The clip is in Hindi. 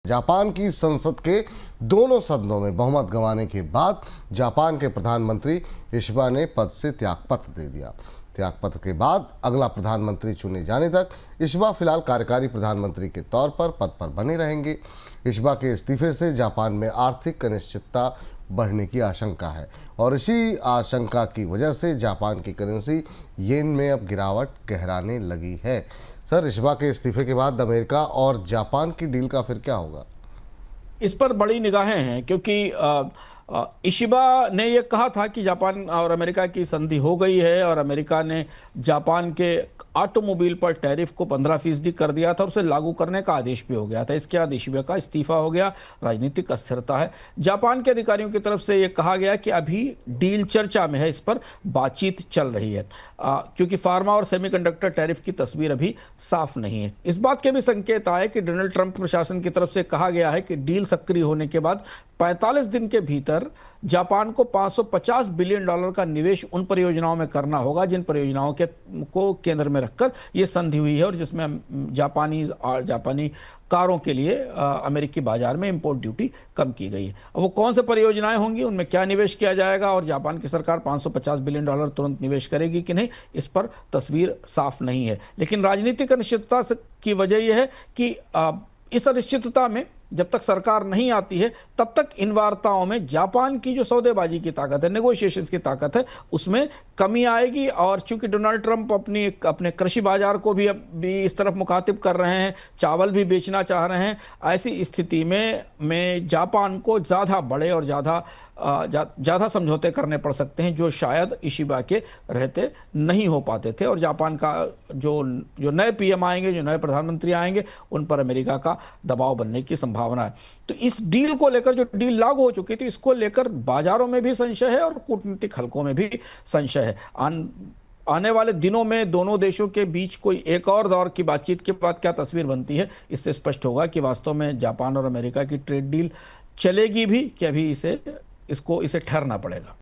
जापान की संसद के दोनों सदनों में बहुमत गंवाने के बाद जापान के प्रधानमंत्री इशिबा ने पद से त्यागपत्र दे दिया। त्यागपत्र के बाद अगला प्रधानमंत्री चुने जाने तक इशिबा फिलहाल कार्यकारी प्रधानमंत्री के तौर पर पद पर बने रहेंगे। इशिबा के इस्तीफे से जापान में आर्थिक अनिश्चितता बढ़ने की आशंका है और इसी आशंका की वजह से जापान की करेंसी येन में अब गिरावट गहराने लगी है। सर, इशिबा के इस्तीफे के बाद अमेरिका और जापान की डील का फिर क्या होगा? इस पर बड़ी निगाहें हैं क्योंकि इशिबा ने यह कहा था कि जापान और अमेरिका की संधि हो गई है और अमेरिका ने जापान के ऑटोमोबाइल पर टैरिफ को 15% कर दिया था और उसे लागू करने का आदेश भी हो गया था। इसके बाद इशिबा का इस्तीफा हो गया। राजनीतिक अस्थिरता है। जापान के अधिकारियों की तरफ से यह कहा गया कि अभी डील चर्चा में है, इस पर बातचीत चल रही है क्योंकि फार्मा और सेमीकंडक्टर टैरिफ की तस्वीर अभी साफ नहीं है। इस बात के भी संकेत आए कि डोनाल्ड ट्रंप प्रशासन की तरफ से कहा गया है कि डील सक्रिय होने के बाद 45 दिन के भीतर जापान को $550 बिलियन का निवेश उन परियोजनाओं में करना होगा जिन परियोजनाओं को केंद्र में रखकर यह संधि हुई है और जिसमें जापानी कारों के लिए अमेरिकी बाजार में इंपोर्ट ड्यूटी कम की गई है। अब वो कौन से परियोजनाएं होंगी, उनमें क्या निवेश किया जाएगा और जापान की सरकार $550 बिलियन तुरंत निवेश करेगी कि नहीं, इस पर तस्वीर साफ नहीं है। लेकिन राजनीतिक अनिश्चितता की वजह यह है कि इस अनिश्चितता में जब तक सरकार नहीं आती है तब तक इन वार्ताओं में जापान की जो सौदेबाजी की ताकत है, नेगोशिएशंस की ताकत है, उसमें कमी आएगी। और चूंकि डोनाल्ड ट्रंप अपने कृषि बाजार को भी इस तरफ मुखातिब कर रहे हैं, चावल भी बेचना चाह रहे हैं, ऐसी स्थिति में जापान को ज़्यादा बड़े और ज़्यादा समझौते करने पड़ सकते हैं जो शायद इशिबा के रहते नहीं हो पाते थे। और जापान का जो नए पीएम आएंगे, जो नए प्रधानमंत्री आएंगे, उन पर अमेरिका का दबाव बनने की संभावना है। तो इस डील को लेकर, जो डील लागू हो चुकी थी, इसको लेकर बाजारों में भी संशय है और कूटनीतिक हलकों में भी संशय है। आने वाले दिनों में दोनों देशों के बीच कोई एक और दौर की बातचीत के बाद क्या तस्वीर बनती है, इससे स्पष्ट होगा कि वास्तव में जापान और अमेरिका की ट्रेड डील चलेगी भी कि अभी इसे ठहरना पड़ेगा।